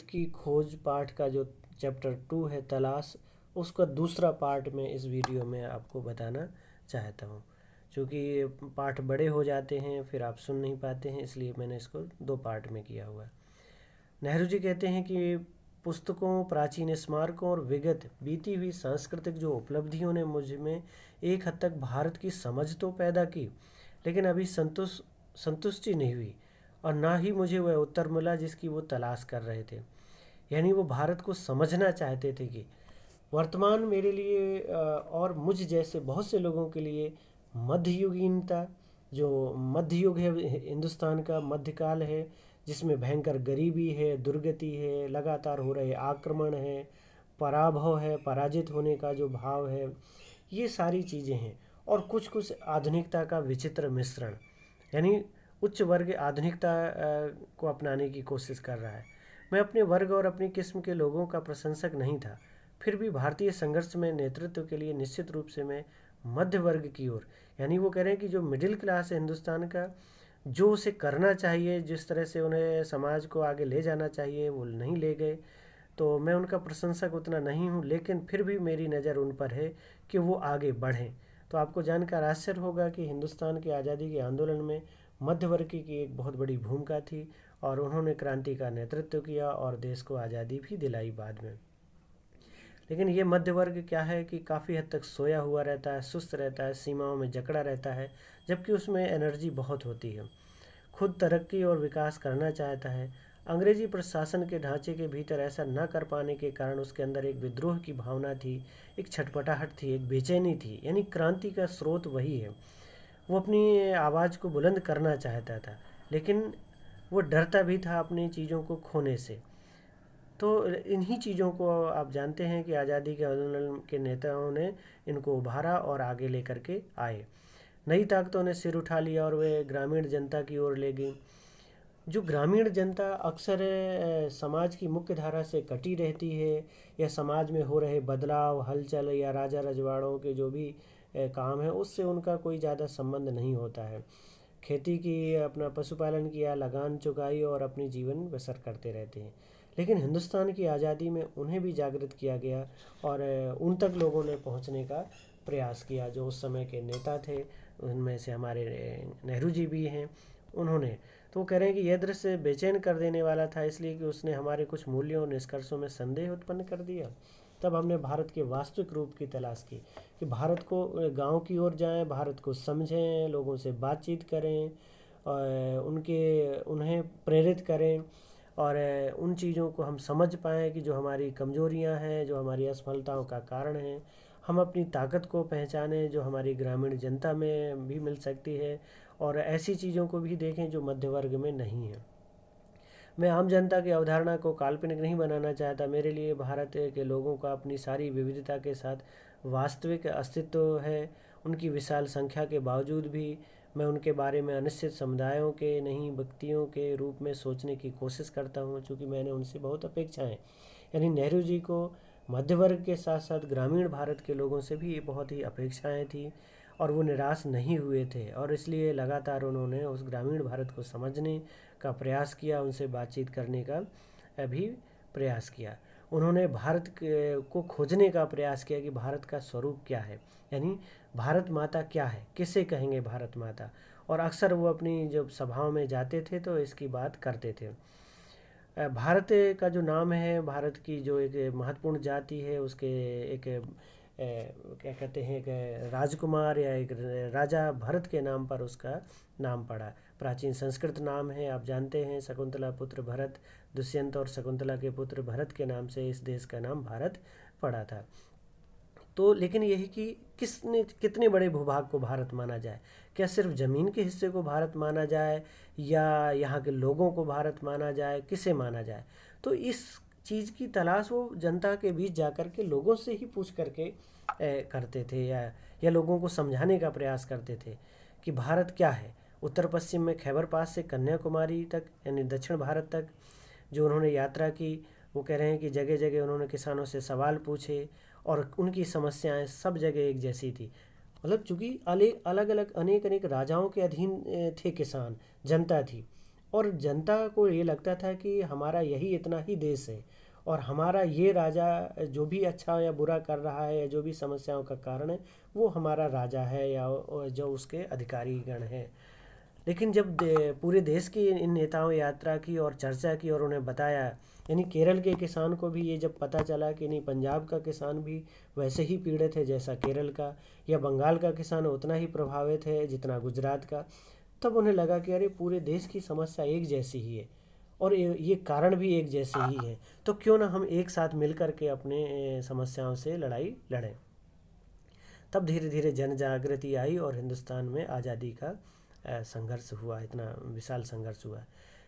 की खोज पाठ का जो चैप्टर 2 है तलाश, उसका दूसरा पार्ट में इस वीडियो में आपको बताना चाहता हूँ। क्योंकि पाठ बड़े हो जाते हैं फिर आप सुन नहीं पाते हैं, इसलिए मैंने इसको 2 पार्ट में किया हुआ है। नेहरू जी कहते हैं कि पुस्तकों, प्राचीन स्मारकों और विगत बीती हुई सांस्कृतिक जो उपलब्धियों ने मुझ में एक हद तक भारत की समझ तो पैदा की, लेकिन अभी संतुष्टि नहीं हुई और ना ही मुझे वह उत्तर मिला जिसकी वो तलाश कर रहे थे। यानी वो भारत को समझना चाहते थे कि वर्तमान मेरे लिए और मुझ जैसे बहुत से लोगों के लिए मध्ययुगीनता, जो मध्य युग है हिंदुस्तान का मध्यकाल है, जिसमें भयंकर गरीबी है, दुर्गति है, लगातार हो रहे आक्रमण है, पराभव है, पराजित होने का जो भाव है, ये सारी चीज़ें हैं। और कुछ कुछ आधुनिकता का विचित्र मिश्रण, यानी उच्च वर्ग आधुनिकता को अपनाने की कोशिश कर रहा है। मैं अपने वर्ग और अपनी किस्म के लोगों का प्रशंसक नहीं था, फिर भी भारतीय संघर्ष में नेतृत्व के लिए निश्चित रूप से मैं मध्य वर्ग की ओर, यानी वो कह रहे हैं कि जो मिडिल क्लास है हिंदुस्तान का, जो उसे करना चाहिए, जिस तरह से उन्हें समाज को आगे ले जाना चाहिए वो नहीं ले गए, तो मैं उनका प्रशंसक उतना नहीं हूँ, लेकिन फिर भी मेरी नज़र उन पर है कि वो आगे बढ़ें। तो आपको जानकर आश्चर्य होगा कि हिंदुस्तान की आज़ादी के आंदोलन में मध्य वर्ग की एक बहुत बड़ी भूमिका थी और उन्होंने क्रांति का नेतृत्व किया और देश को आज़ादी भी दिलाई बाद में। लेकिन ये मध्य वर्ग क्या है कि काफ़ी हद तक सोया हुआ रहता है, सुस्त रहता है, सीमाओं में जकड़ा रहता है, जबकि उसमें एनर्जी बहुत होती है, खुद तरक्की और विकास करना चाहता है। अंग्रेजी प्रशासन के ढांचे के भीतर ऐसा न कर पाने के कारण उसके अंदर एक विद्रोह की भावना थी, एक छटपटाहट थी, एक बेचैनी थी। यानी क्रांति का स्रोत वही है। वो अपनी आवाज़ को बुलंद करना चाहता था, लेकिन वो डरता भी था अपनी चीज़ों को खोने से। तो इन्हीं चीज़ों को आप जानते हैं कि आज़ादी के आंदोलन के नेताओं ने इनको उभारा और आगे लेकर के आए। नई ताकतों ने सिर उठा लिया और वे ग्रामीण जनता की ओर ले गई। जो ग्रामीण जनता अक्सर समाज की मुख्य धारा से कटी रहती है, या समाज में हो रहे बदलाव, हलचल या राजा रजवाड़ों के जो भी काम है उससे उनका कोई ज़्यादा संबंध नहीं होता है। खेती की, अपना पशुपालन किया, लगान चुकाई और अपनी जीवन बसर करते रहते हैं। लेकिन हिंदुस्तान की आज़ादी में उन्हें भी जागृत किया गया और उन तक लोगों ने पहुंचने का प्रयास किया। जो उस समय के नेता थे उनमें से हमारे नेहरू जी भी हैं, उन्होंने तो वो कह रहे हैं कि यह दृश्य बेचैन कर देने वाला था, इसलिए कि उसने हमारे कुछ मूल्यों और निष्कर्षों में संदेह उत्पन्न कर दिया। तब हमने भारत के वास्तविक रूप की तलाश की कि भारत को गांव की ओर जाएं, भारत को समझें, लोगों से बातचीत करें और उन्हें प्रेरित करें और उन चीज़ों को हम समझ पाएँ कि जो हमारी कमजोरियां हैं, जो हमारी असफलताओं का कारण हैं। हम अपनी ताकत को पहचानें जो हमारी ग्रामीण जनता में भी मिल सकती है, और ऐसी चीज़ों को भी देखें जो मध्य वर्ग में नहीं है। मैं आम जनता की अवधारणा को काल्पनिक नहीं बनाना चाहता। मेरे लिए भारत के लोगों का अपनी सारी विविधता के साथ वास्तविक अस्तित्व है। उनकी विशाल संख्या के बावजूद भी मैं उनके बारे में अनिश्चित समुदायों के नहीं, व्यक्तियों के रूप में सोचने की कोशिश करता हूँ, क्योंकि मैंने उनसे बहुत अपेक्षाएं। यानी नेहरू जी को मध्य वर्ग के साथ साथ ग्रामीण भारत के लोगों से भी बहुत ही अपेक्षाएं थी और वो निराश नहीं हुए थे, और इसलिए लगातार उन्होंने उस ग्रामीण भारत को समझने का प्रयास किया, उनसे बातचीत करने का भी प्रयास किया। उन्होंने को खोजने का प्रयास किया कि भारत का स्वरूप क्या है, यानी भारत माता क्या है, किसे कहेंगे भारत माता। और अक्सर वो अपनी जब सभाओं में जाते थे तो इसकी बात करते थे। भारत का जो नाम है, भारत की जो एक महत्वपूर्ण जाति है, उसके एक क्या कहते हैं, एक राजकुमार या एक राजा भरत के नाम पर उसका नाम पड़ा। प्राचीन संस्कृत नाम है, आप जानते हैं, शकुंतला पुत्र भरत, दुष्यंत और शकुंतला के पुत्र भरत के नाम से इस देश का नाम भारत पड़ा था। तो लेकिन यही कि कितने बड़े भूभाग को भारत माना जाए, क्या सिर्फ ज़मीन के हिस्से को भारत माना जाए या यहाँ के लोगों को भारत माना जाए, किसे माना जाए। तो इस चीज़ की तलाश वो जनता के बीच जाकर के लोगों से ही पूछ करके करते थे, या लोगों को समझाने का प्रयास करते थे कि भारत क्या है। उत्तर पश्चिम में खैबर पास से कन्याकुमारी तक, यानी दक्षिण भारत तक जो उन्होंने यात्रा की, वो कह रहे हैं कि जगह जगह उन्होंने किसानों से सवाल पूछे और उनकी समस्याएं सब जगह एक जैसी थी। मतलब चूँकि अलग अलग अनेक अनेक राजाओं के अधीन थे किसान, जनता थी, और जनता को ये लगता था कि हमारा यही इतना ही देश है और हमारा ये राजा जो भी अच्छा या बुरा कर रहा है या जो भी समस्याओं का कारण है वो हमारा राजा है या जो उसके अधिकारी गण है। लेकिन जब पूरे देश की इन नेताओं यात्रा की और चर्चा की और उन्हें बताया, यानी केरल के किसान को भी ये जब पता चला कि नहीं पंजाब का किसान भी वैसे ही पीड़ित है जैसा केरल का, या बंगाल का किसान उतना ही प्रभावित है जितना गुजरात का, तब उन्हें लगा कि अरे पूरे देश की समस्या एक जैसी ही है और ये कारण भी एक जैसे ही है, तो क्यों ना हम एक साथ मिल कर के अपने समस्याओं से लड़ाई लड़ें। तब धीरे धीरे जन जागृति आई और हिंदुस्तान में आज़ादी का संघर्ष हुआ, इतना विशाल संघर्ष हुआ।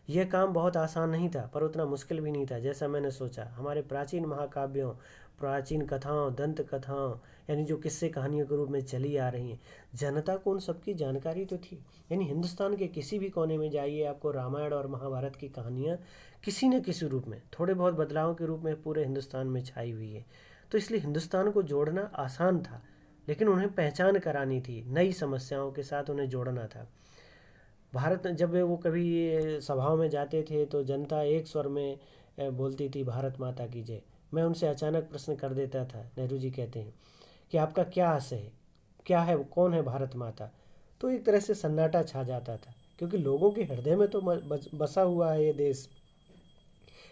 यह काम बहुत आसान नहीं था पर उतना मुश्किल भी नहीं था जैसा मैंने सोचा। हमारे प्राचीन महाकाव्यों, प्राचीन कथाओं, दंत कथाओं, यानी जो किस्से कहानियों के रूप में चली आ रही हैं, जनता को उन सबकी जानकारी तो थी। यानी हिंदुस्तान के किसी भी कोने में जाइए, आपको रामायण और महाभारत की कहानियाँ किसी न किसी रूप में, थोड़े बहुत बदलाव के रूप में पूरे हिंदुस्तान में छाई हुई है। तो इसलिए हिंदुस्तान को जोड़ना आसान था, लेकिन उन्हें पहचान करानी थी, नई समस्याओं के साथ उन्हें जोड़ना था। भारत जब वो कभी सभाओं में जाते थे तो जनता एक स्वर में बोलती थी भारत माता की जय। मैं उनसे अचानक प्रश्न कर देता था, नेहरू जी कहते हैं, कि आपका क्या आशय है, क्या है, कौन है भारत माता। तो एक तरह से सन्नाटा छा जाता था, क्योंकि लोगों के हृदय में तो बसा हुआ है ये देश,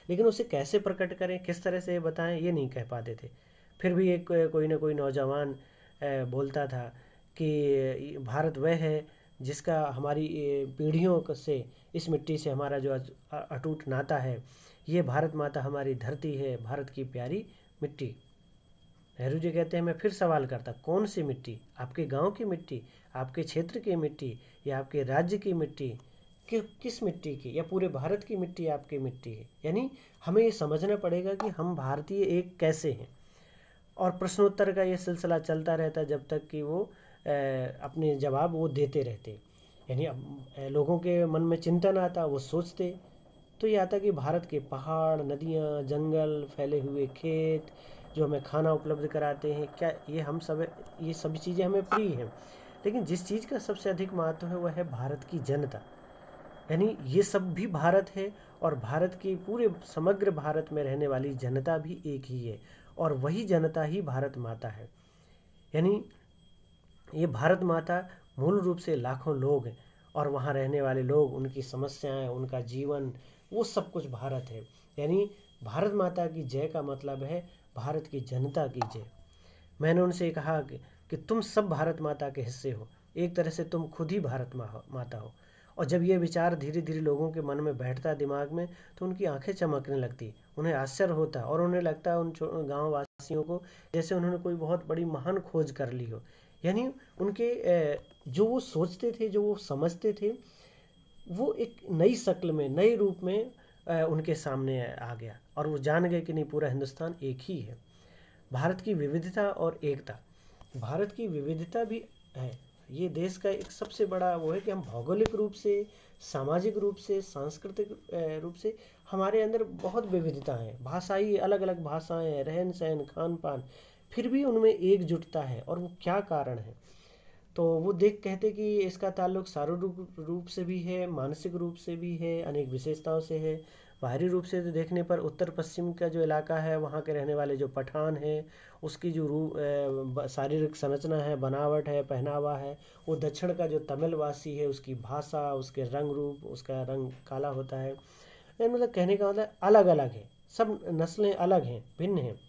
लेकिन उसे कैसे प्रकट करें, किस तरह से बताएं, ये नहीं कह पाते थे। फिर भी एक कोई ना कोई नौजवान बोलता था कि भारत वह है जिसका हमारी पीढ़ियों से, इस मिट्टी से हमारा जो अटूट नाता है, ये भारत माता हमारी धरती है, भारत की प्यारी मिट्टी। नेहरू जी कहते हैं, मैं फिर सवाल करता, कौन सी मिट्टी, आपके गांव की मिट्टी, आपके क्षेत्र की मिट्टी, या आपके राज्य की मिट्टी, किस मिट्टी की, या पूरे भारत की मिट्टी आपकी मिट्टी है। यानी हमें ये समझना पड़ेगा कि हम भारतीय एक कैसे हैं। और प्रश्नोत्तर का ये सिलसिला चलता रहता जब तक कि वो अपने जवाब वो देते रहते। यानी अब लोगों के मन में चिंतन आता, वो सोचते, तो ये आता कि भारत के पहाड़, नदियाँ, जंगल, फैले हुए खेत जो हमें खाना उपलब्ध कराते हैं, क्या ये सभी चीज़ें हमें प्रिय हैं। लेकिन जिस चीज़ का सबसे अधिक महत्व है वह है भारत की जनता। यानी ये सब भी भारत है और भारत की पूरे समग्र भारत में रहने वाली जनता भी एक ही है और वही जनता ही भारत माता है। यानी ये भारत माता मूल रूप से लाखों लोग हैं और वहाँ रहने वाले लोग, उनकी समस्याएं, उनका जीवन, वो सब कुछ भारत है। यानी भारत माता की जय का मतलब है भारत की जनता की जय। मैंने उनसे कहा कि तुम सब भारत माता के हिस्से हो, एक तरह से तुम खुद ही भारत माता हो। और जब ये विचार धीरे धीरे लोगों के मन में बैठता दिमाग में, तो उनकी आंखें चमकने लगती, उन्हें आश्चर्य होता और उन्हें लगता उन गाँव वासियों को जैसे उन्होंने कोई बहुत बड़ी महान खोज कर ली हो। यानी उनके जो वो सोचते थे, जो वो समझते थे, वो एक नई शक्ल में, नए रूप में उनके सामने आ गया और वो जान गए कि नहीं, पूरा हिंदुस्तान एक ही है। भारत की विविधता और एकता, भारत की विविधता भी है। ये देश का एक सबसे बड़ा वो है कि हम भौगोलिक रूप से, सामाजिक रूप से, सांस्कृतिक रूप से हमारे अंदर बहुत विविधता है। भाषाई अलग अलग भाषाएं, रहन सहन, खान पान, फिर भी उनमें एकजुटता है। और वो क्या कारण है, तो वो देख कहते कि इसका ताल्लुक शारीरिक रूप से भी है, मानसिक रूप से भी है, अनेक विशेषताओं से है। बाहरी रूप से तो देखने पर उत्तर पश्चिम का जो इलाका है, वहाँ के रहने वाले जो पठान हैं, उसकी जो शारीरिक संरचना है, बनावट है, पहनावा है, वो दक्षिण का जो तमिलवासी है, उसकी भाषा, उसके रंग रूप, उसका रंग काला होता है। मतलब कहने का मतलब अलग अलग है, सब नस्लें अलग हैं, भिन्न हैं।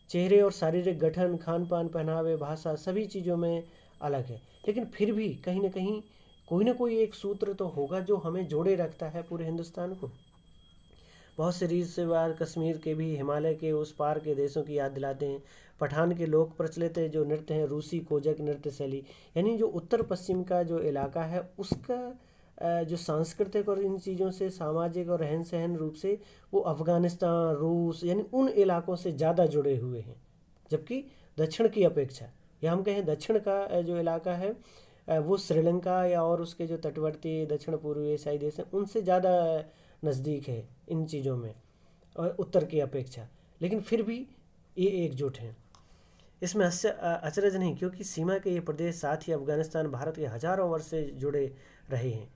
चेहरे और शारीरिक गठन, खान पान, पहनावे, भाषा, सभी चीज़ों में अलग है। लेकिन फिर भी कहीं ना कोई एक सूत्र तो होगा जो हमें जोड़े रखता है पूरे हिंदुस्तान को। बहुत से रीतिवार कश्मीर के भी, हिमालय के उस पार के देशों की याद दिलाते हैं। पठान के लोक प्रचलित जो नृत्य हैं, रूसी कोजक नृत्य शैली, यानी जो उत्तर पश्चिम का जो इलाका है उसका जो सांस्कृतिक और इन चीज़ों से, सामाजिक और रहन सहन रूप से वो अफ़गानिस्तान, रूस, यानी उन इलाकों से ज़्यादा जुड़े हुए हैं। जबकि दक्षिण की अपेक्षा, या हम कहें दक्षिण का जो इलाका है वो श्रीलंका या और उसके जो तटवर्ती दक्षिण पूर्वी एशियाई देश हैं उनसे ज़्यादा नज़दीक है इन चीज़ों में और उत्तर की अपेक्षा। लेकिन फिर भी ये एकजुट हैं। इसमें अचरज नहीं, क्योंकि सीमा के ये प्रदेश, साथ ही अफगानिस्तान, भारत के हजारों वर्ष से जुड़े रहे हैं।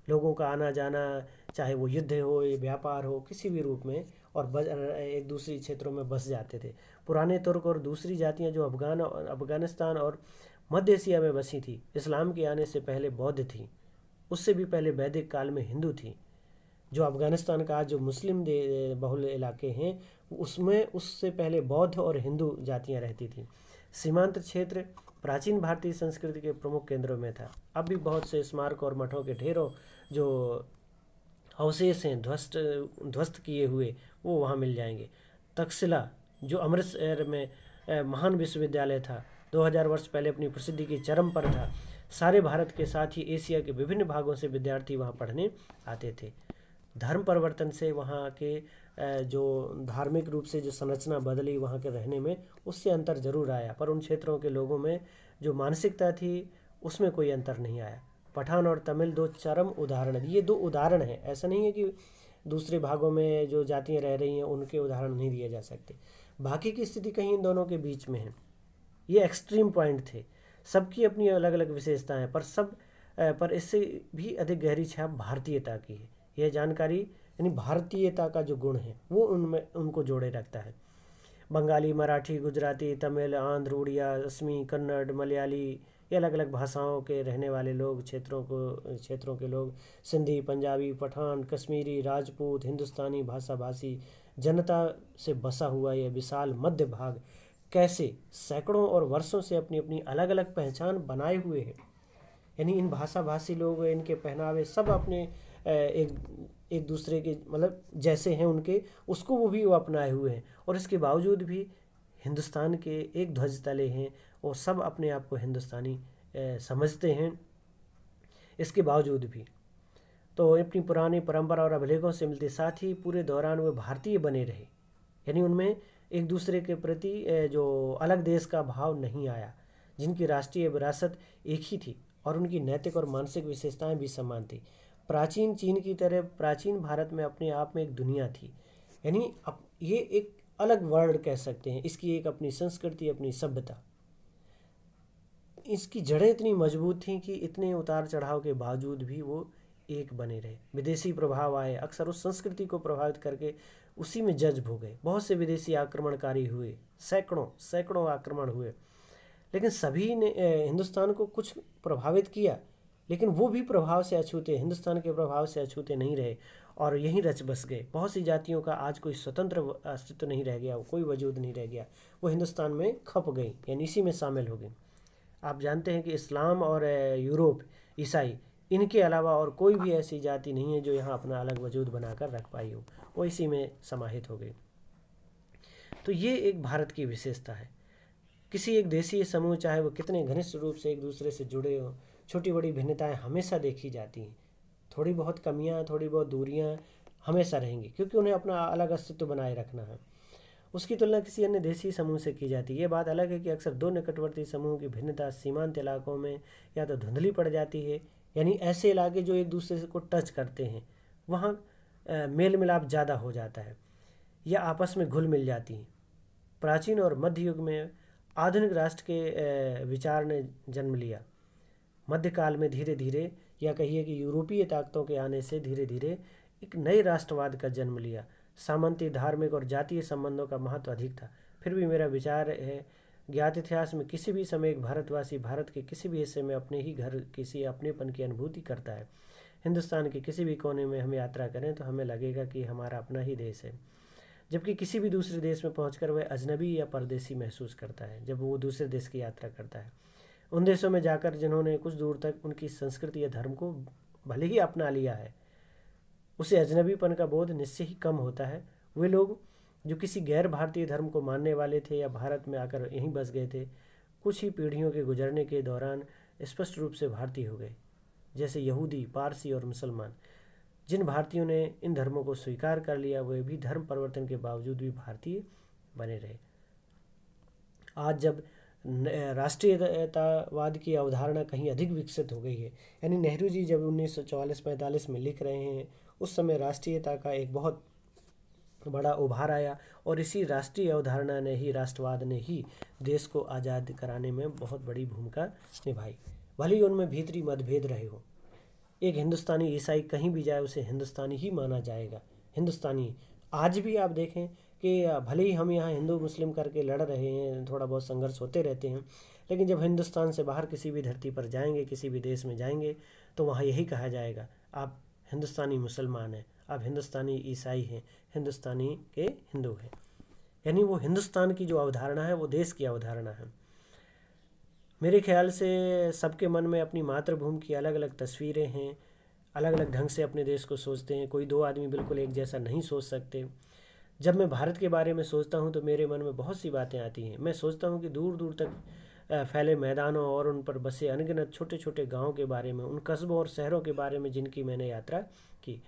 लोगों का आना जाना, चाहे वो युद्ध हो या व्यापार हो, किसी भी रूप में, और एक दूसरी क्षेत्रों में बस जाते थे। पुराने तुर्क और दूसरी जातियां जो अफगानिस्तान और मध्य एशिया में बसी थी, इस्लाम के आने से पहले बौद्ध थी, उससे भी पहले वैदिक काल में हिंदू थी। जो अफगानिस्तान का आज जो मुस्लिम बहुल इलाके हैं, उसमें उससे पहले बौद्ध और हिंदू जातियां रहती थीं। सीमांत क्षेत्र प्राचीन भारतीय संस्कृति के प्रमुख केंद्रों में था। अब भी बहुत से स्मारक और मठों के ढेरों जो अवशेष हैं ध्वस्त किए हुए, वो वहाँ मिल जाएंगे। तक्षशिला जो अमृतसर में महान विश्वविद्यालय था, 2000 वर्ष पहले अपनी प्रसिद्धि की चरम पर था। सारे भारत के साथ ही एशिया के विभिन्न भागों से विद्यार्थी वहाँ पढ़ने आते थे। धर्म परिवर्तन से वहाँ के जो धार्मिक रूप से जो संरचना बदली वहाँ के रहने में, उससे अंतर जरूर आया, पर उन क्षेत्रों के लोगों में जो मानसिकता थी उसमें कोई अंतर नहीं आया। पठान और तमिल दो चरम उदाहरण, ये दो उदाहरण हैं, ऐसा नहीं है कि दूसरे भागों में जो जातियाँ रह रही हैं उनके उदाहरण नहीं दिए जा सकते। बाकी की स्थिति कहीं इन दोनों के बीच में है। ये एक्सट्रीम पॉइंट थे, सबकी अपनी अलग अलग विशेषताएं, पर इससे भी अधिक गहरी छाप भारतीयता की है। यह जानकारी यानी भारतीयता का जो गुण है वो उनमें उनको जोड़े रखता है। बंगाली, मराठी, गुजराती, तमिल, आंध्र, उड़िया, असमी, कन्नड़, मलयाली, ये अलग अलग भाषाओं के रहने वाले लोग, क्षेत्रों के लोग, सिंधी, पंजाबी, पठान, कश्मीरी, राजपूत, हिंदुस्तानी भाषा भाषी जनता से बसा हुआ यह विशाल मध्य भाग कैसे सैकड़ों और वर्षों से अपनी अपनी अलग अलग पहचान बनाए हुए है। यानी इन भाषा भाषी लोग, इनके पहनावे सब अपने एक दूसरे के मतलब जैसे हैं उनके, उसको वो अपनाए हुए हैं, और इसके बावजूद भी हिंदुस्तान के एक ध्वज तले हैं और सब अपने आप को हिंदुस्तानी समझते हैं। इसके बावजूद भी तो अपनी पुरानी परंपरा और अभिलेखों से मिलते साथ ही पूरे दौरान वे भारतीय बने रहे। यानी उनमें एक दूसरे के प्रति जो अलग देश का भाव नहीं आया, जिनकी राष्ट्रीय विरासत एक ही थी और उनकी नैतिक और मानसिक विशेषताएं भी समान थी। प्राचीन चीन की तरह प्राचीन भारत में अपने आप में एक दुनिया थी। यानी ये एक अलग वर्ल्ड कह सकते हैं, इसकी एक अपनी संस्कृति, अपनी सभ्यता, इसकी जड़ें इतनी मजबूत थीं कि इतने उतार चढ़ाव के बावजूद भी वो एक बने रहे। विदेशी प्रभाव आए, अक्सर उस संस्कृति को प्रभावित करके उसी में जज्ब हो गए। बहुत से विदेशी आक्रमणकारी हुए, सैकड़ों आक्रमण हुए, लेकिन सभी ने हिंदुस्तान को कुछ प्रभावित किया, लेकिन वो भी प्रभाव से अछूते, हिंदुस्तान के प्रभाव से अछूते नहीं रहे और यहीं रच बस गए। बहुत सी जातियों का आज कोई स्वतंत्र अस्तित्व नहीं रह गया, कोई वजूद नहीं रह गया, वो हिंदुस्तान में खप गई, यानी इसी में शामिल हो गई। आप जानते हैं कि इस्लाम और यूरोप, ईसाई, इनके अलावा और कोई भी ऐसी जाति नहीं है जो यहाँ अपना अलग वजूद बनाकर रख पाई हो, वो इसी में समाहित हो गई। तो ये एक भारत की विशेषता है। किसी एक देशीय समूह, चाहे वो कितने घनिष्ठ रूप से एक दूसरे से जुड़े हों, छोटी बड़ी भिन्नताएं हमेशा देखी जाती हैं। थोड़ी बहुत कमियां, थोड़ी बहुत दूरियां हमेशा रहेंगी, क्योंकि उन्हें अपना अलग अस्तित्व बनाए रखना है। उसकी तुलना किसी अन्य देशी समूह से की जाती है। ये बात अलग है कि अक्सर दो निकटवर्ती समूहों की भिन्नता सीमांत इलाकों में या तो धुंधली पड़ जाती है, यानी ऐसे इलाके जो एक दूसरे को टच करते हैं वहाँ मेल मिलाप ज़्यादा हो जाता है, या आपस में घुल मिल जाती हैं। प्राचीन और मध्य युग में आधुनिक राष्ट्र के विचार ने जन्म लिया। मध्यकाल में धीरे धीरे, या कहिए कि यूरोपीय ताकतों के आने से धीरे धीरे एक नए राष्ट्रवाद का जन्म लिया। सामंती, धार्मिक और जातीय संबंधों का महत्व अधिक था। फिर भी मेरा विचार है, ज्ञात इतिहास में किसी भी समय एक भारतवासी भारत के किसी भी हिस्से में अपने ही घर किसी अपनेपन की अनुभूति करता है। हिंदुस्तान के किसी भी कोने में हम यात्रा करें तो हमें लगेगा कि हमारा अपना ही देश है, जबकि किसी भी दूसरे देश में पहुंचकर वह अजनबी या परदेसी महसूस करता है जब वो दूसरे देश की यात्रा करता है। उन देशों में जाकर जिन्होंने कुछ दूर तक उनकी संस्कृति या धर्म को भले ही अपना लिया है, उसे अजनबीपन का बोध निश्चय ही कम होता है। वे लोग जो किसी गैर भारतीय धर्म को मानने वाले थे या भारत में आकर यहीं बस गए थे, कुछ ही पीढ़ियों के गुजरने के दौरान स्पष्ट रूप से भारतीय हो गए, जैसे यहूदी, पारसी और मुसलमान। जिन भारतीयों ने इन धर्मों को स्वीकार कर लिया, वे भी धर्म परिवर्तन के बावजूद भी भारतीय बने रहे। आज जब राष्ट्रीयतावाद की अवधारणा कहीं अधिक विकसित हो गई है, यानी नेहरू जी जब 1944-45 में लिख रहे हैं, उस समय राष्ट्रीयता का एक बहुत बड़ा उभार आया और इसी राष्ट्रीय अवधारणा ने ही, राष्ट्रवाद ने ही देश को आज़ाद कराने में बहुत बड़ी भूमिका निभाई। भले ही उनमें भीतरी मतभेद रहे हो, एक हिंदुस्तानी ईसाई कहीं भी जाए उसे हिंदुस्तानी ही माना जाएगा, हिंदुस्तानी। आज भी आप देखें कि भले ही हम यहाँ हिंदू मुस्लिम करके लड़ रहे हैं, थोड़ा बहुत संघर्ष होते रहते हैं, लेकिन जब हिंदुस्तान से बाहर किसी भी धरती पर जाएंगे, किसी भी देश में जाएंगे, तो वहाँ यही कहा जाएगा, आप हिंदुस्तानी मुसलमान हैं, आप हिंदुस्तानी ईसाई हैं, हिंदुस्तानी के हिंदू हैं। यानी वो हिंदुस्तान की जो अवधारणा है वो देश की अवधारणा है। मेरे ख्याल से सबके मन में अपनी मातृभूमि की अलग अलग तस्वीरें हैं, अलग अलग ढंग से अपने देश को सोचते हैं। कोई दो आदमी बिल्कुल एक जैसा नहीं सोच सकते। जब मैं भारत के बारे में सोचता हूँ तो मेरे मन में बहुत सी बातें आती हैं। मैं सोचता हूँ कि दूर दूर तक फैले मैदानों और उन पर बसे अनगिनत छोटे छोटे गाँव के बारे में, उन कस्बों और शहरों के बारे में जिनकी मैंने यात्रा की।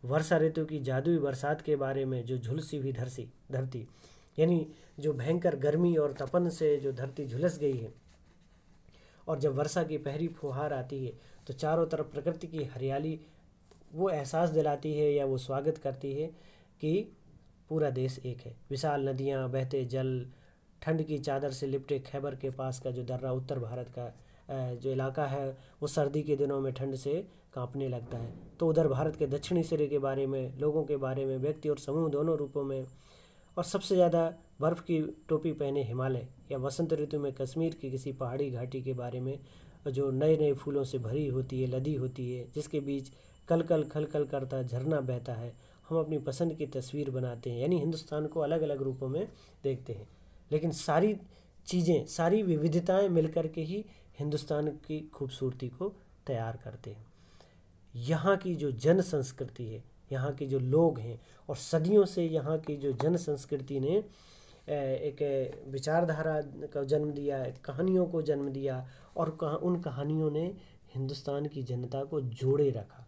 वर्षा ऋतु की जादुई बरसात के बारे में, जो झुलसी हुई धरती, यानी जो भयंकर गर्मी और तपन से जो धरती झुलस गई है, और जब वर्षा की पहली फुहार आती है तो चारों तरफ प्रकृति की हरियाली वो एहसास दिलाती है या वो स्वागत करती है कि पूरा देश एक है। विशाल नदियाँ, बहते जल, ठंड की चादर से लिपटे खैबर के पास का जो दर्रा, उत्तर भारत का जो इलाका है, वो सर्दी के दिनों में ठंड से कांपने लगता है। तो उधर भारत के दक्षिणी सिरे के बारे में, लोगों के बारे में, व्यक्ति और समूह दोनों रूपों में, और सबसे ज़्यादा बर्फ़ की टोपी पहने हिमालय, या वसंत ऋतु में कश्मीर की किसी पहाड़ी घाटी के बारे में जो नए नए फूलों से भरी होती है, लदी होती है, जिसके बीच कल कल खल खल करता झरना बहता है। हम अपनी पसंद की तस्वीर बनाते हैं, यानी हिंदुस्तान को अलग अलग रूपों में देखते हैं, लेकिन सारी चीज़ें, सारी विविधताएं मिलकर के ही हिंदुस्तान की खूबसूरती को तैयार करते हैं। यहाँ की जो जन संस्कृति है, यहाँ के जो लोग हैं, और सदियों से यहाँ की जो जन संस्कृति ने एक विचारधारा का जन्म दिया, कहानियों को जन्म दिया, और उन कहानियों ने हिंदुस्तान की जनता को जोड़े रखा।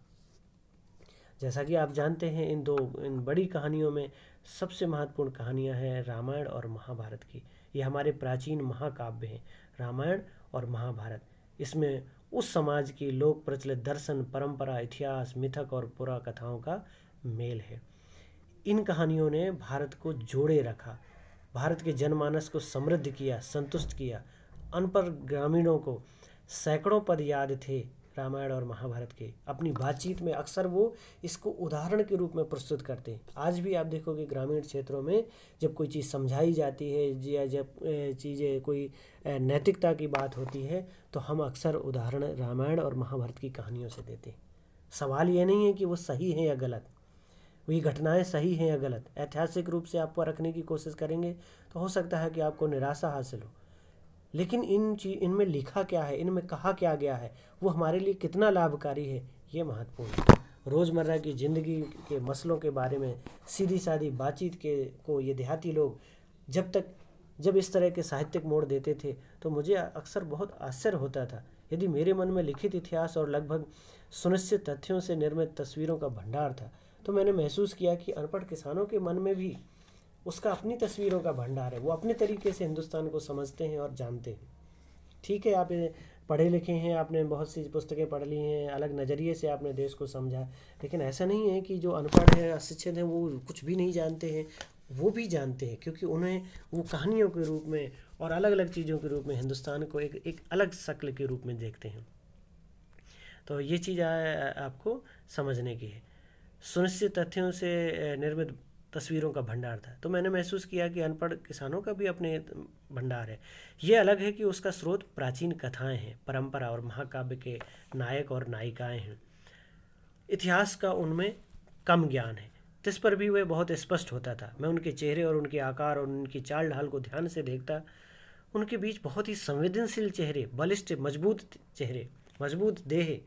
जैसा कि आप जानते हैं, इन बड़ी कहानियों में सबसे महत्वपूर्ण कहानियाँ हैं रामायण और महाभारत की। ये हमारे प्राचीन महाकाव्य हैं, रामायण और महाभारत। इसमें उस समाज की लोक प्रचलित दर्शन, परंपरा, इतिहास, मिथक और पुरा कथाओं का मेल है। इन कहानियों ने भारत को जोड़े रखा, भारत के जनमानस को समृद्ध किया, संतुष्ट किया। अनपढ़ ग्रामीणों को सैकड़ों पद याद थे रामायण और महाभारत के। अपनी बातचीत में अक्सर वो इसको उदाहरण के रूप में प्रस्तुत करते हैं। आज भी आप देखोगे ग्रामीण क्षेत्रों में जब कोई चीज़ समझाई जाती है या जब चीज़ें कोई नैतिकता की बात होती है, तो हम अक्सर उदाहरण रामायण और महाभारत की कहानियों से देते हैं। सवाल ये नहीं है कि वो सही है या गलत, वही घटनाएं सही हैं या गलत, ऐतिहासिक रूप से आपको रखने की कोशिश करेंगे तो हो सकता है कि आपको निराशा हासिल हो, लेकिन इनमें लिखा क्या है, इनमें कहा क्या गया है, वो हमारे लिए कितना लाभकारी है, ये महत्वपूर्ण है। रोज़मर्रा की ज़िंदगी के मसलों के बारे में सीधी सादी बातचीत को ये देहाती लोग जब इस तरह के साहित्यिक मोड़ देते थे, तो मुझे अक्सर बहुत आश्चर्य होता था। यदि मेरे मन में लिखित इतिहास और लगभग सुनिश्चित तथ्यों से निर्मित तस्वीरों का भंडार था, तो मैंने महसूस किया कि अनपढ़ किसानों के मन में भी उसका अपनी तस्वीरों का भंडार है। वो अपने तरीके से हिंदुस्तान को समझते हैं और जानते हैं। ठीक है, आप पढ़े लिखे हैं, आपने बहुत सी पुस्तकें पढ़ ली हैं, अलग नज़रिए से आपने देश को समझा, लेकिन ऐसा नहीं है कि जो अनपढ़ है, अशिक्षित हैं, वो कुछ भी नहीं जानते हैं। वो भी जानते हैं, क्योंकि उन्हें वो कहानियों के रूप में और अलग अलग चीज़ों के रूप में हिंदुस्तान को एक अलग शक्ल के रूप में देखते हैं। तो ये चीज़ आपको समझने की है। सुनिश्चित तथ्यों से निर्मित तस्वीरों का भंडार था, तो मैंने महसूस किया कि अनपढ़ किसानों का भी अपने भंडार है। ये अलग है कि उसका स्रोत प्राचीन कथाएं हैं, परंपरा और महाकाव्य के नायक और नायिकाएं हैं। इतिहास का उनमें कम ज्ञान है, जिस पर भी वह बहुत स्पष्ट होता था। मैं उनके चेहरे और उनके आकार और उनकी चाल ढाल को ध्यान से देखता। उनके बीच बहुत ही संवेदनशील चेहरे, बलिष्ठ मजबूत चेहरे, मजबूत देह।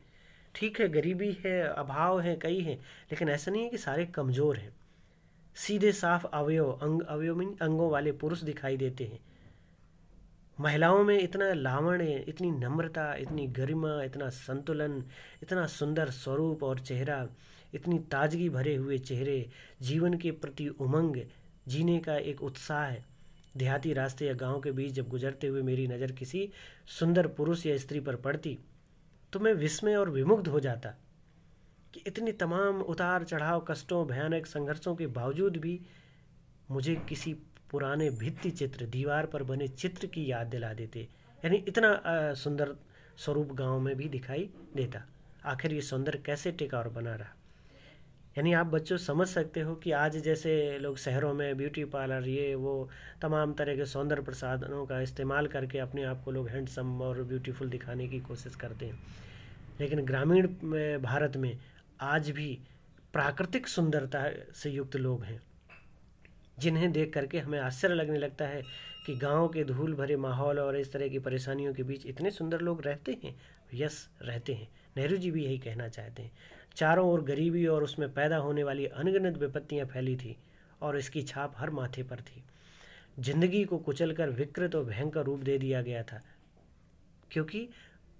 ठीक है, गरीबी है, अभाव है, कई हैं, लेकिन ऐसा नहीं है कि सारे कमज़ोर हैं। सीधे साफ अवयव में अंगों वाले पुरुष दिखाई देते हैं। महिलाओं में इतना लावण्य, इतनी नम्रता, इतनी गरिमा, इतना संतुलन, इतना सुंदर स्वरूप और चेहरा, इतनी ताजगी भरे हुए चेहरे, जीवन के प्रति उमंग, जीने का एक उत्साह। देहाती रास्ते या गांव के बीच जब गुजरते हुए मेरी नज़र किसी सुंदर पुरुष या स्त्री पर पड़ती, तो मैं विस्मय और विमुग्ध हो जाता कि इतनी तमाम उतार चढ़ाव, कष्टों, भयानक संघर्षों के बावजूद भी मुझे किसी पुराने भित्ति चित्र, दीवार पर बने चित्र की याद दिला देते। यानी इतना सुंदर स्वरूप गांव में भी दिखाई देता। आखिर ये सौंदर्य कैसे टिका और बना रहा। यानी आप बच्चों समझ सकते हो कि आज जैसे लोग शहरों में ब्यूटी पार्लर ये वो तमाम तरह के सौंदर्य प्रसाधनों का इस्तेमाल करके अपने आप को लोग हैंडसम और ब्यूटीफुल दिखाने की कोशिश करते हैं, लेकिन ग्रामीण भारत में आज भी प्राकृतिक सुंदरता से युक्त लोग हैं, जिन्हें देख करके हमें आश्चर्य लगने लगता है कि गांव के धूल भरे माहौल और इस तरह की परेशानियों के बीच इतने सुंदर लोग रहते हैं। यस, रहते हैं। नेहरू जी भी यही कहना चाहते हैं। चारों ओर गरीबी और उसमें पैदा होने वाली अनगिनत विपत्तियां फैली थी और इसकी छाप हर माथे पर थी। जिंदगी को कुचलकर विकृत और भयंकर रूप दे दिया गया था, क्योंकि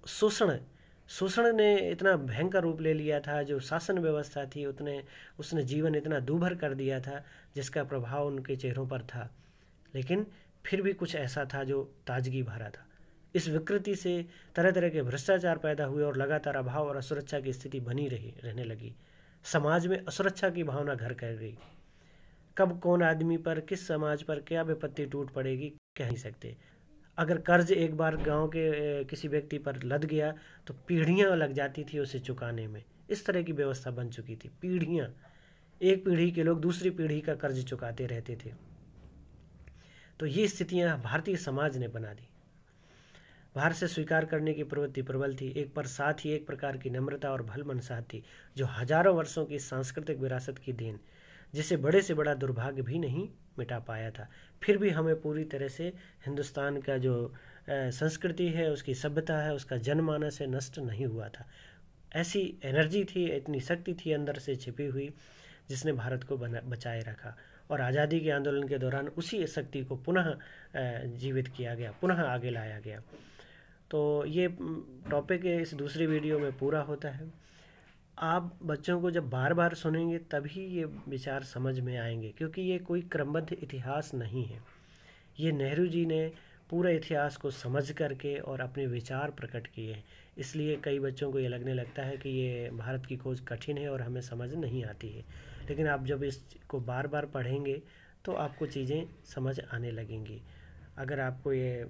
शोषण ने इतना भयंकर रूप ले लिया था। जो शासन व्यवस्था थी उसने जीवन इतना दूभर कर दिया था जिसका प्रभाव उनके चेहरों पर था, लेकिन फिर भी कुछ ऐसा था जो ताजगी भरा था। इस विकृति से तरह तरह के भ्रष्टाचार पैदा हुए और लगातार अभाव और असुरक्षा की स्थिति बनी रहने लगी। समाज में असुरक्षा की भावना घर कर गई। कब कौन आदमी पर, किस समाज पर क्या विपत्ति टूट पड़ेगी कह नहीं सकते। अगर कर्ज एक बार गांव के किसी व्यक्ति पर लद गया तो पीढ़ियां लग जाती थी उसे चुकाने में। इस तरह की व्यवस्था बन चुकी थी। पीढ़ियां, एक पीढ़ी के लोग दूसरी पीढ़ी का कर्ज चुकाते रहते थे। तो ये स्थितियां भारतीय समाज ने बना दी। बाहर से स्वीकार करने की प्रवृत्ति प्रबल थी, एक पर साथ ही एक प्रकार की नम्रता और भलमनसाहत थी, जो हजारों वर्षों की सांस्कृतिक विरासत की देन, जिसे बड़े से बड़ा दुर्भाग्य भी नहीं मिटा पाया था। फिर भी हमें पूरी तरह से हिंदुस्तान का जो संस्कृति है, उसकी सभ्यता है, उसका जनमानस है, नष्ट नहीं हुआ था। ऐसी एनर्जी थी, इतनी शक्ति थी अंदर से छिपी हुई, जिसने भारत को बचाए रखा। और आज़ादी के आंदोलन के दौरान उसी शक्ति को पुनः जीवित किया गया, पुनः आगे लाया गया। तो ये टॉपिक इस दूसरी वीडियो में पूरा होता है। आप बच्चों को जब बार बार सुनेंगे तभी ये विचार समझ में आएंगे, क्योंकि ये कोई क्रमबद्ध इतिहास नहीं है। ये नेहरू जी ने पूरे इतिहास को समझ करके और अपने विचार प्रकट किए हैं। इसलिए कई बच्चों को ये लगने लगता है कि ये भारत की खोज कठिन है और हमें समझ नहीं आती है, लेकिन आप जब इसको बार बार पढ़ेंगे तो आपको चीज़ें समझ आने लगेंगी। अगर आपको ये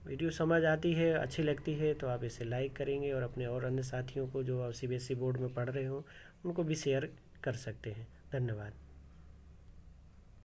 वीडियो समझ आती है, अच्छी लगती है, तो आप इसे लाइक करेंगे और अपने और अन्य साथियों को जो CBSE बोर्ड में पढ़ रहे हो उनको भी शेयर कर सकते हैं। धन्यवाद।